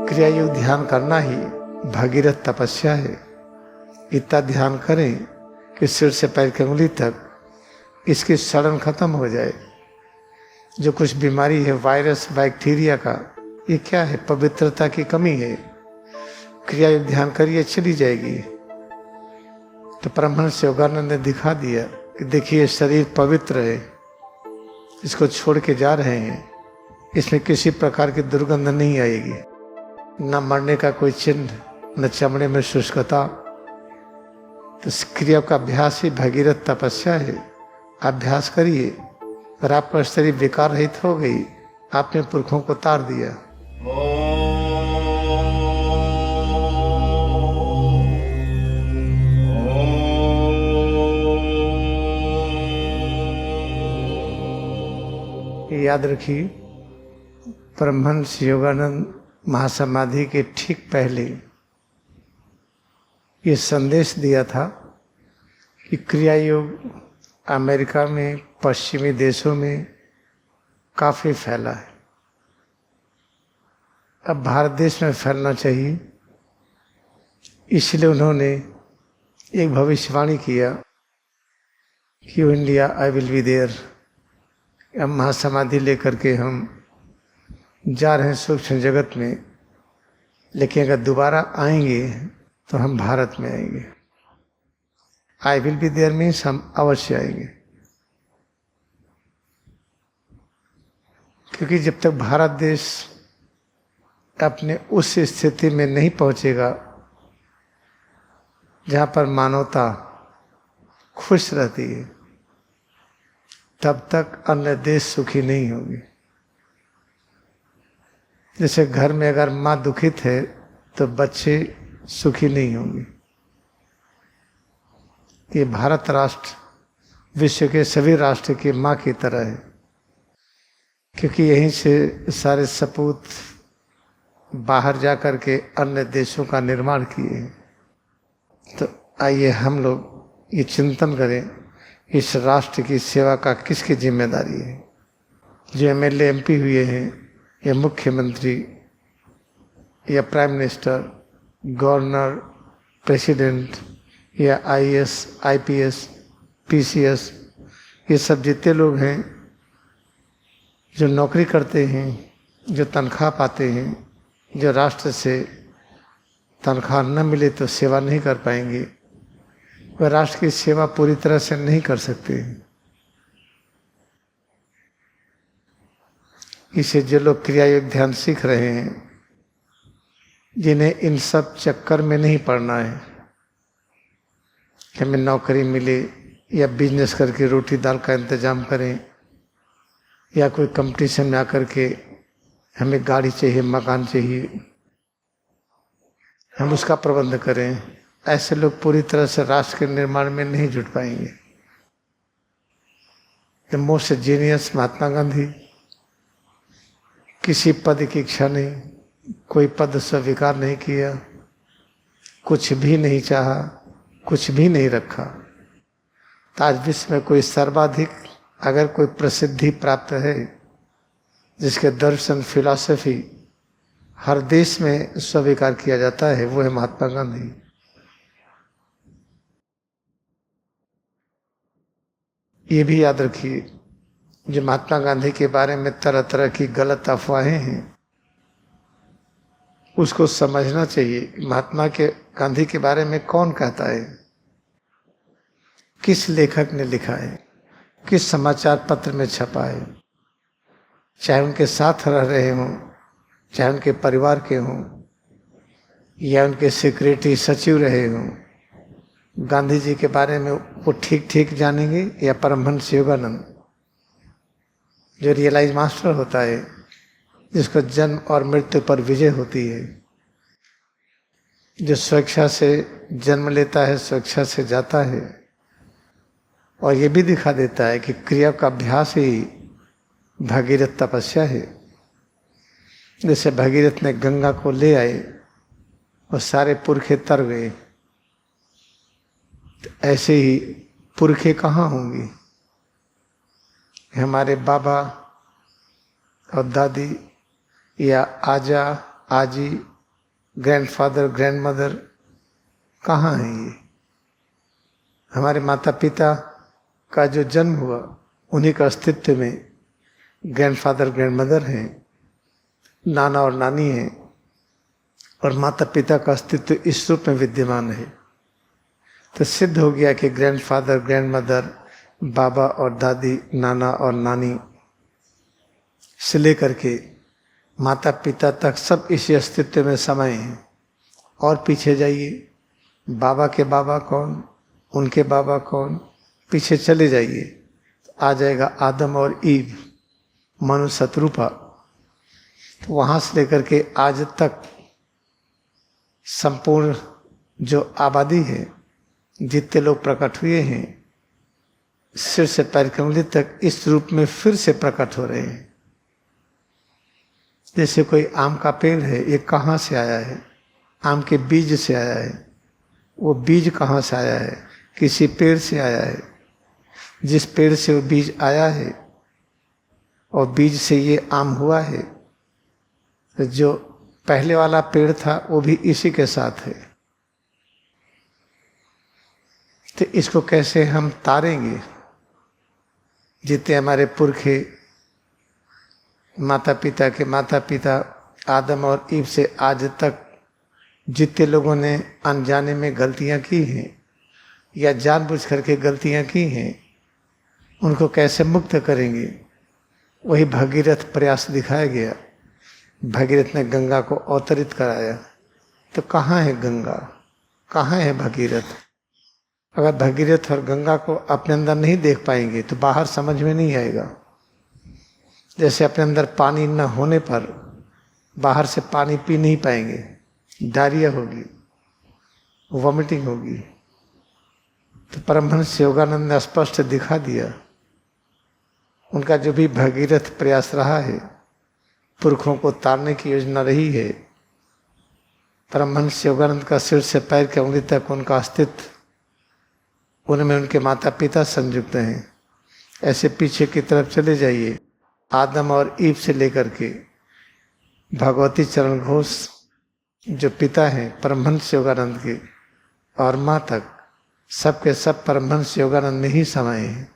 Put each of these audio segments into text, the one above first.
क्रिया योग ध्यान करना ही भगीरथ तपस्या है। इतना ध्यान करें कि सिर से पैर की उंगली तक इसकी सड़न खत्म हो जाए। जो कुछ बीमारी है वायरस बैक्टीरिया का, ये क्या है? पवित्रता की कमी है। क्रिया योग ध्यान करिए, चली जाएगी। तो परमहंस योगानंद ने दिखा दिया कि देखिए शरीर पवित्र है, इसको छोड़ के जा रहे हैं, इसमें किसी प्रकार की दुर्गंध नहीं आएगी, न मरने का कोई चिन्ह, न चमड़े में शुष्कता। तो क्रिया का अभ्यास ही भगीरथ तपस्या है। अभ्यास करिए और आपका शरीर विकार रहित हो गई, आपने पुरखों को तार दिया। याद रखिए, परमहंस योगानंद महासमाधि के ठीक पहले ये संदेश दिया था कि क्रिया योग अमेरिका में, पश्चिमी देशों में काफ़ी फैला है। अब भारत देश में फैलना चाहिए, इसलिए उन्होंने एक भविष्यवाणी किया कि India I will be there. अब महासमाधि लेकर के हम जा रहे हैं सूक्ष्म जगत में, लेकिन अगर दोबारा आएंगे तो हम भारत में आएंगे। I will be there means हम अवश्य आएंगे, क्योंकि जब तक भारत देश अपने उस स्थिति में नहीं पहुंचेगा जहां पर मानवता खुश रहती है, तब तक अन्य देश सुखी नहीं होंगे। जैसे घर में अगर माँ दुखित है तो बच्चे सुखी नहीं होंगे। ये भारत राष्ट्र विश्व के सभी राष्ट्र की माँ की तरह है, क्योंकि यहीं से सारे सपूत बाहर जाकर के अन्य देशों का निर्माण किए हैं। तो आइए हम लोग ये चिंतन करें, इस राष्ट्र की सेवा का किसकी जिम्मेदारी है? जो एमएलए एमपी हुए हैं, या मुख्यमंत्री, या प्राइम मिनिस्टर, गवर्नर, प्रेसिडेंट, या आईएएस, आईपीएस, पीसीएस, ये सब जितने लोग हैं जो नौकरी करते हैं, जो तनख्वाह पाते हैं, जो राष्ट्र से तनख्वाह न मिले तो सेवा नहीं कर पाएंगे, वह राष्ट्र की सेवा पूरी तरह से नहीं कर सकते। इसे जो लोग क्रिया योग ध्यान सीख रहे हैं, जिन्हें इन सब चक्कर में नहीं पड़ना है कि हमें नौकरी मिले या बिजनेस करके रोटी दाल का इंतजाम करें, या कोई कंपटीशन में आकर के हमें गाड़ी चाहिए, मकान चाहिए, हम उसका प्रबंध करें। ऐसे लोग पूरी तरह से राष्ट्र के निर्माण में नहीं जुट पाएंगे। The most genius Mahatma Gandhi, किसी पद की इच्छा नहीं, कोई पद स्वीकार नहीं किया, कुछ भी नहीं चाहा, कुछ भी नहीं रखा। तो आज विश्व में कोई सर्वाधिक अगर कोई प्रसिद्धि प्राप्त है, जिसके दर्शन, फिलॉसफी हर देश में स्वीकार किया जाता है, वो है महात्मा गांधी। ये भी याद रखिए, जो महात्मा गांधी के बारे में तरह तरह की गलत अफवाहें हैं, उसको समझना चाहिए महात्मा के गांधी के बारे में कौन कहता है, किस लेखक ने लिखा है, किस समाचार पत्र में छपा है। चाहे उनके साथ रह रहे हों, चाहे उनके परिवार के हों, या उनके सेक्रेटरी सचिव रहे हों, गांधी जी के बारे में वो ठीक ठीक जानेंगे, या परमहंस योगानंद जो रियलाइज मास्टर होता है, जिसको जन्म और मृत्यु पर विजय होती है, जो स्वेच्छा से जन्म लेता है, स्वेच्छा से जाता है, और ये भी दिखा देता है कि क्रिया का अभ्यास ही भगीरथ तपस्या है। जैसे भगीरथ ने गंगा को ले आए और सारे पुरखे तर गए, तो ऐसे ही पुरखे कहाँ होंगी? हमारे बाबा और दादी या आजा, आजी, ग्रैंडफादर, ग्रैंडमदर कहाँ हैं ये? हमारे माता पिता का जो जन्म हुआ उन्हीं का अस्तित्व में ग्रैंडफादर, ग्रैंडमदर हैं, नाना और नानी हैं, और माता पिता का अस्तित्व इस रूप में विद्यमान है। तो सिद्ध हो गया कि ग्रैंडफादर, ग्रैंडमदर, बाबा और दादी, नाना और नानी से लेकर के माता पिता तक सब इसी अस्तित्व में समाये हैं। और पीछे जाइए, बाबा के बाबा कौन, उनके बाबा कौन, पीछे चले जाइए तो आ जाएगा आदम और ईव, मनु शत्रुपा। तो वहाँ से लेकर के आज तक संपूर्ण जो आबादी है, जितने लोग प्रकट हुए हैं, सिर से पैर की उंगली तक इस रूप में फिर से प्रकट हो रहे हैं। जैसे कोई आम का पेड़ है, ये कहाँ से आया है? आम के बीज से आया है। वो बीज कहाँ से आया है? किसी पेड़ से आया है। जिस पेड़ से वो बीज आया है और बीज से ये आम हुआ है, तो जो पहले वाला पेड़ था वो भी इसी के साथ है। तो इसको कैसे हम तारेंगे? जितने हमारे पुरखे, माता पिता के माता पिता आदम और ईव से आज तक जितने लोगों ने अनजाने में गलतियां की हैं या जानबूझ करके गलतियां की हैं, उनको कैसे मुक्त करेंगे? वही भगीरथ प्रयास दिखाया गया। भगीरथ ने गंगा को अवतरित कराया। तो कहाँ है गंगा, कहाँ है भगीरथ? अगर भगीरथ और गंगा को अपने अंदर नहीं देख पाएंगे तो बाहर समझ में नहीं आएगा। जैसे अपने अंदर पानी न होने पर बाहर से पानी पी नहीं पाएंगे, डायरिया होगी, वॉमिटिंग होगी। तो परमहंस योगानंद ने स्पष्ट दिखा दिया। उनका जो भी भगीरथ प्रयास रहा है, पुरखों को तारने की योजना रही है, परमहंस योगानंद का सिर से पैर की उंगली तक उनका अस्तित्व, उनमें उनके माता पिता संयुक्त हैं। ऐसे पीछे की तरफ चले जाइए, आदम और ईव से लेकर के भगवती चरण घोष जो पिता हैं परमहंस योगानंद के, और माँ तक, सबके सब परमहंस योगानंद में ही समाये हैं।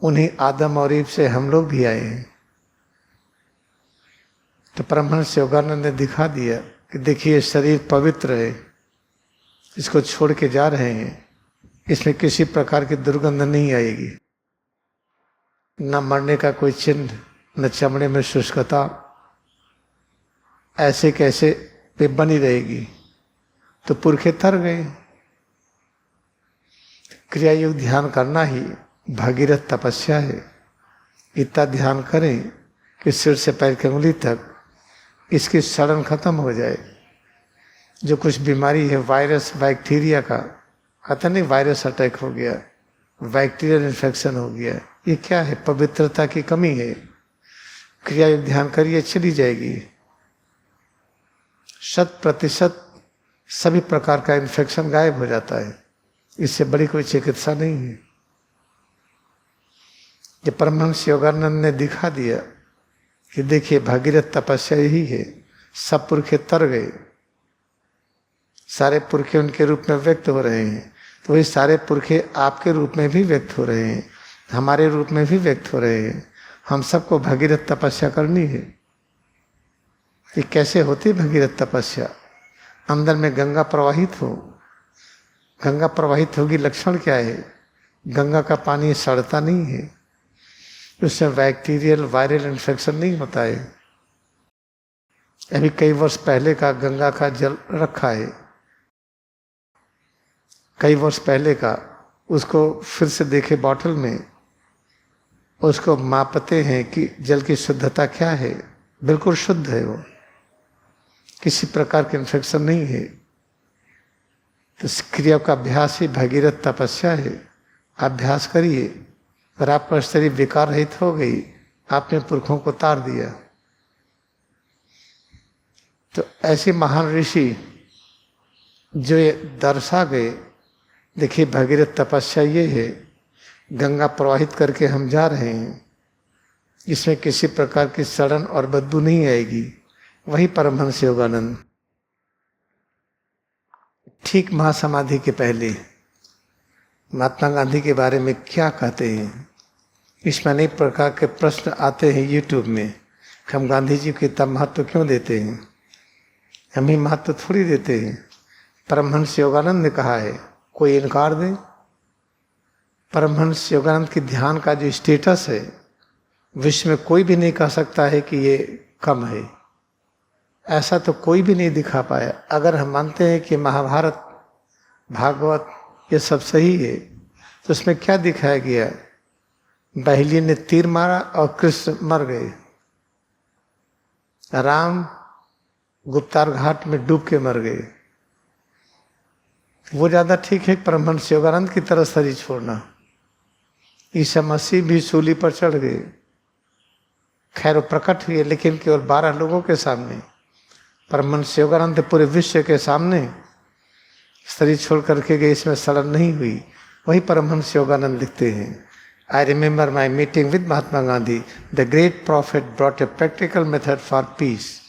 उन्हीं आदम और ईव से हम लोग भी आए हैं। तो परमहंस योगानंद ने दिखा दिया कि देखिए शरीर पवित्र है, इसको छोड़ के जा रहे हैं, इसमें किसी प्रकार की दुर्गंध नहीं आएगी, न मरने का कोई चिन्ह, न चमड़े में शुष्कता, ऐसे कैसे पे बनी रहेगी। तो पुरखे तर गए। क्रिया योग ध्यान करना ही भगीरथ तपस्या है। इतना ध्यान करें कि सिर से पैर की उंगली तक इसकी सड़न खत्म हो जाए। जो कुछ बीमारी है, वायरस, बैक्टीरिया का, कहता नहीं वायरस अटैक हो गया, बैक्टीरियल इन्फेक्शन हो गया, ये क्या है? पवित्रता की कमी है। क्रिया योग ध्यान करिए, चली जाएगी। 100% सभी प्रकार का इन्फेक्शन गायब हो जाता है। इससे बड़ी कोई चिकित्सा नहीं है। ये परमहंस योगानंद ने दिखा दिया कि देखिए भगीरथ तपस्या यही है। सब पुरखे तर गए, सारे पुरखे उनके रूप में व्यक्त हो रहे हैं। तो वही सारे पुरखे आपके रूप में भी व्यक्त हो रहे हैं, हमारे रूप में भी व्यक्त हो रहे हैं। हम सबको भगीरथ तपस्या करनी है। ये कैसे होती भगीरथ तपस्या? अंदर में गंगा प्रवाहित हो। गंगा प्रवाहित होगी, लक्षण क्या है? गंगा का पानी सड़ता नहीं है, उसमें बैक्टीरियल वायरल इन्फेक्शन नहीं होता है। अभी कई वर्ष पहले का गंगा का जल रखा है, कई वर्ष पहले का, उसको फिर से देखे बॉटल में, उसको मापते हैं कि जल की शुद्धता क्या है। बिल्कुल शुद्ध है वो, किसी प्रकार के इन्फेक्शन नहीं है। तो क्रिया का अभ्यास ही भगीरथ तपस्या है। अभ्यास करिए, अगर आपका शरीर विकार रहित हो गई, आपने पुरखों को तार दिया। तो ऐसे महान ऋषि जो ये दर्शा गए, देखिए भगीरथ तपस्या ये है, गंगा प्रवाहित करके हम जा रहे हैं, इसमें किसी प्रकार की सड़न और बदबू नहीं आएगी। वही परमहंस योगानंद। ठीक महासमाधि के पहले महात्मा गांधी के बारे में क्या कहते हैं। इसमें अनेक प्रकार के प्रश्न आते हैं यूट्यूब में। हम गांधी जी को इतना महत्व क्यों देते हैं? हम ही महत्व थोड़ी देते हैं। परमहंस योगानंद ने कहा है, कोई इनकार दे? परमहंस योगानंद की ध्यान का जो स्टेटस है, विश्व में कोई भी नहीं कह सकता है कि ये कम है। ऐसा तो कोई भी नहीं दिखा पाया। अगर हम मानते हैं कि महाभारत, भागवत ये सब सही है, तो उसमें क्या दिखाया गया? बहेली ने तीर मारा और कृष्ण मर गए। राम गुप्तार घाट में डूब के मर गए। वो ज्यादा ठीक है परमहंस योगानंद की तरह शरीर छोड़ना। ईसा मसीह भी सूली पर चढ़ गए। खैर वो प्रकट हुए, लेकिन केवल 12 लोगों के सामने। परमहंस योगानंद पूरे विश्व के सामने शरीर छोड़ करके गए, इसमें शर्म नहीं हुई। वही परमहंस योगानंद लिखते हैं, I remember my meeting with Mahatma Gandhi, the great profit brought a practical method for piece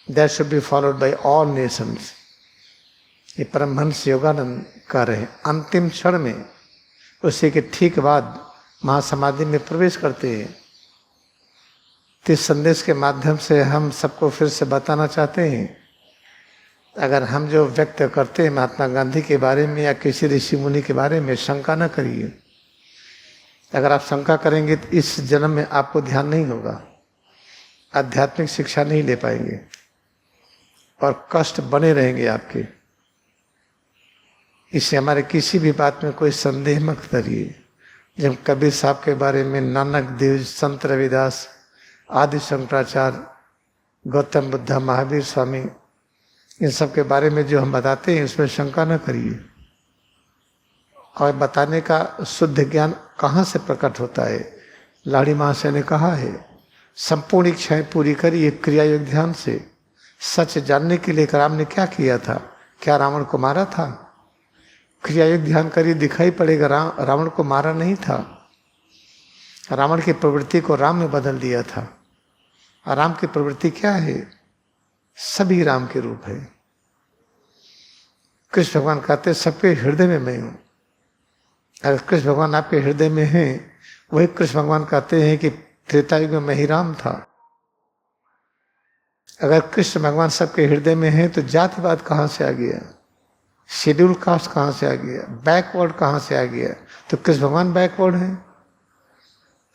that should be followed by all Nations. ये परमहंस योगानंद कर रहे हैं। अंतिम क्षण में, उसी के ठीक बाद महासमाधि में प्रवेश करते हैं। इस संदेश के माध्यम से हम सबको फिर से बताना चाहते हैं, अगर हम जो व्यक्त करते हैं महात्मा गांधी के बारे में या किसी ऋषि मुनि के बारे में, शंका न करिए। अगर आप शंका करेंगे तो इस जन्म में आपको ध्यान नहीं होगा, आध्यात्मिक शिक्षा नहीं ले पाएंगे और कष्ट बने रहेंगे आपके। इससे हमारे किसी भी बात में कोई संदेह मत करिए। जब कबीर साहब के बारे में, नानक देव, संत रविदास, आदि शंकराचार्य, गौतम बुद्ध, महावीर स्वामी, इन सब के बारे में जो हम बताते हैं, उसमें शंका न करिए। और बताने का शुद्ध ज्ञान कहाँ से प्रकट होता है? लाड़ी महाशय ने कहा है, संपूर्ण इच्छाएं पूरी करिए क्रिया योग ध्यान से। सच जानने के लिए राम ने क्या किया था? क्या रावण को मारा था? क्रिया योग ध्यान करिए, दिखाई पड़ेगा रावण को मारा नहीं था। रावण की प्रवृत्ति को राम में बदल दिया था। और राम की प्रवृत्ति क्या है? सभी राम के रूप है। कृष्ण भगवान कहते सबके हृदय में मैं हूं। अगर कृष्ण भगवान आपके हृदय में हैं, वही कृष्ण भगवान कहते हैं कि त्रेता युग में मैं ही राम था। अगर कृष्ण भगवान सबके हृदय में हैं, तो जातिवाद कहाँ से आ गया? शेड्यूल कास्ट कहाँ से आ गया? बैकवर्ड कहाँ से आ गया? तो कृष्ण भगवान बैकवर्ड हैं,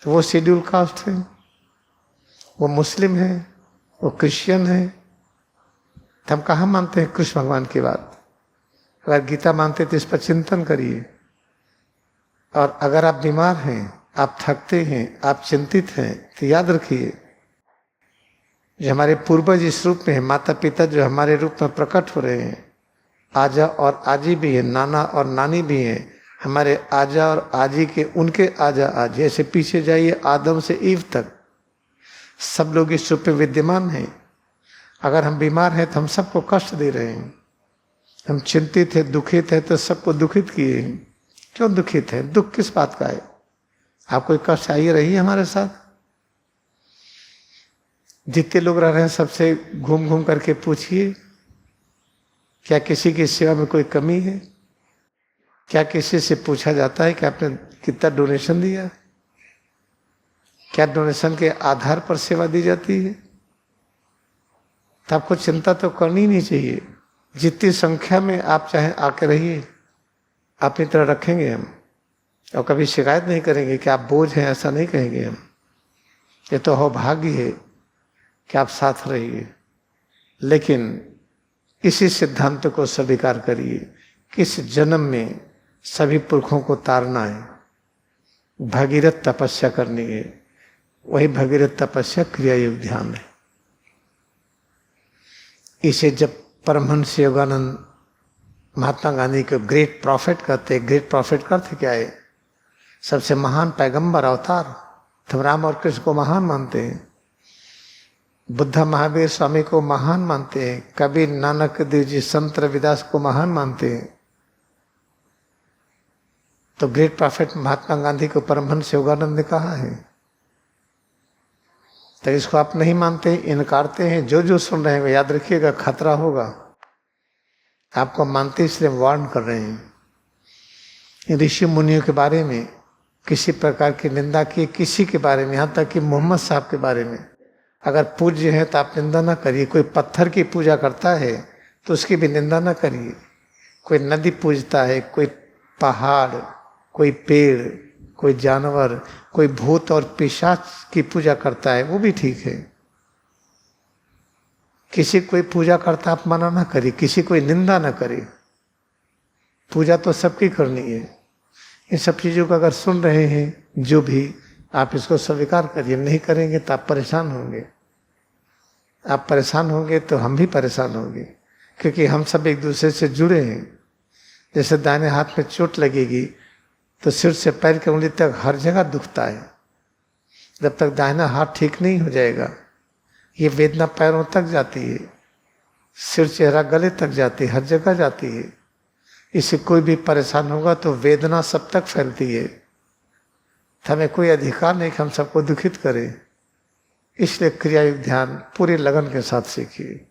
तो वो शेड्यूल कास्ट है, वो मुस्लिम है, वो क्रिश्चियन है। तो हम कहाँ मानते हैं कृष्ण भगवान की बात? अगर गीता मानते तो इस पर चिंतन करिए। और अगर आप बीमार हैं, आप थकते हैं, आप चिंतित हैं, तो याद रखिए, जो हमारे पूर्वज इस रूप में है, माता पिता जो हमारे रूप में प्रकट हो रहे हैं, आजा और आजी भी है, नाना और नानी भी हैं। हमारे आजा और आजी के, उनके आजा आजी, ऐसे पीछे जाइए आदम से ईव तक, सब लोग इस रूप में विद्यमान हैं। अगर हम बीमार हैं तो हम सबको कष्ट दे रहे हैं। हम चिंतित हैं, दुखित हैं, तो सबको दुखित किए हैं। क्यों दुखित है? दुख किस बात का है? आप कोई कष्ट आई रही है हमारे साथ? जितने लोग रह रहे हैं सबसे घूम घूम करके पूछिए, क्या किसी की सेवा में कोई कमी है? क्या किसी से पूछा जाता है कि आपने कितना डोनेशन दिया? क्या डोनेशन के आधार पर सेवा दी जाती है? तो आपको चिंता तो करनी नहीं चाहिए। जितनी संख्या में आप चाहे आके रहिए, अपनी तरह रखेंगे हम, और कभी शिकायत नहीं करेंगे कि आप बोझ हैं, ऐसा नहीं कहेंगे हम। ये तो हो भाग्य है कि आप साथ रहिए। लेकिन इसी सिद्धांत को स्वीकार करिए कि इस जन्म में सभी पुरखों को तारना है, भगीरथ तपस्या करनी है। वही भगीरथ तपस्या क्रिया योग ध्यान है। इसे जब परमहंस योगानंद महात्मा गांधी को ग्रेट प्रॉफिट कहते हैं। ग्रेट प्रॉफिट का अर्थ क्या है? सबसे महान पैगंबर अवतार। तो राम और कृष्ण को महान मानते हैं, बुद्ध महावीर स्वामी को महान मानते हैं, कबीर, नानक देव जी, संत रविदास को महान मानते हैं। तो ग्रेट प्रॉफिट महात्मा गांधी को परमहंस योगानंद ने कहा है। तो इसको आप नहीं मानते, इनकारते हैं। जो जो सुन रहे हैं याद रखिएगा, खतरा होगा। आपको मानते इसलिए वार्न कर रहे हैं। ऋषि मुनियों के बारे में किसी प्रकार की निंदा की, किसी के बारे में, यहाँ तक कि मोहम्मद साहब के बारे में अगर पूज्य है तो आप निंदा ना करिए। कोई पत्थर की पूजा करता है तो उसकी भी निंदा ना करिए। कोई नदी पूजता है, कोई पहाड़, कोई पेड़, कोई जानवर, कोई भूत और पिशाच की पूजा करता है, वो भी ठीक है। किसी कोई पूजा करता आप मना ना करिए, किसी कोई निंदा ना करिए। पूजा तो सबकी करनी है। इन सब चीज़ों को अगर सुन रहे हैं जो भी, आप इसको स्वीकार करिए। नहीं करेंगे तो आप परेशान होंगे। आप परेशान होंगे तो हम भी परेशान होंगे, क्योंकि हम सब एक दूसरे से जुड़े हैं। जैसे दाहिने हाथ में चोट लगेगी तो सिर से पैर की उंगली तक हर जगह दुखता है। जब तक दाहिना हाथ ठीक नहीं हो जाएगा, ये वेदना पैरों तक जाती है, सिर, चेहरा, गले तक जाती है, हर जगह जाती है। इससे कोई भी परेशान होगा तो वेदना सब तक फैलती है। तो हमें कोई अधिकार नहीं कि हम सबको दुखित करें। इसलिए क्रियायुक्त ध्यान पूरे लगन के साथ सीखिए।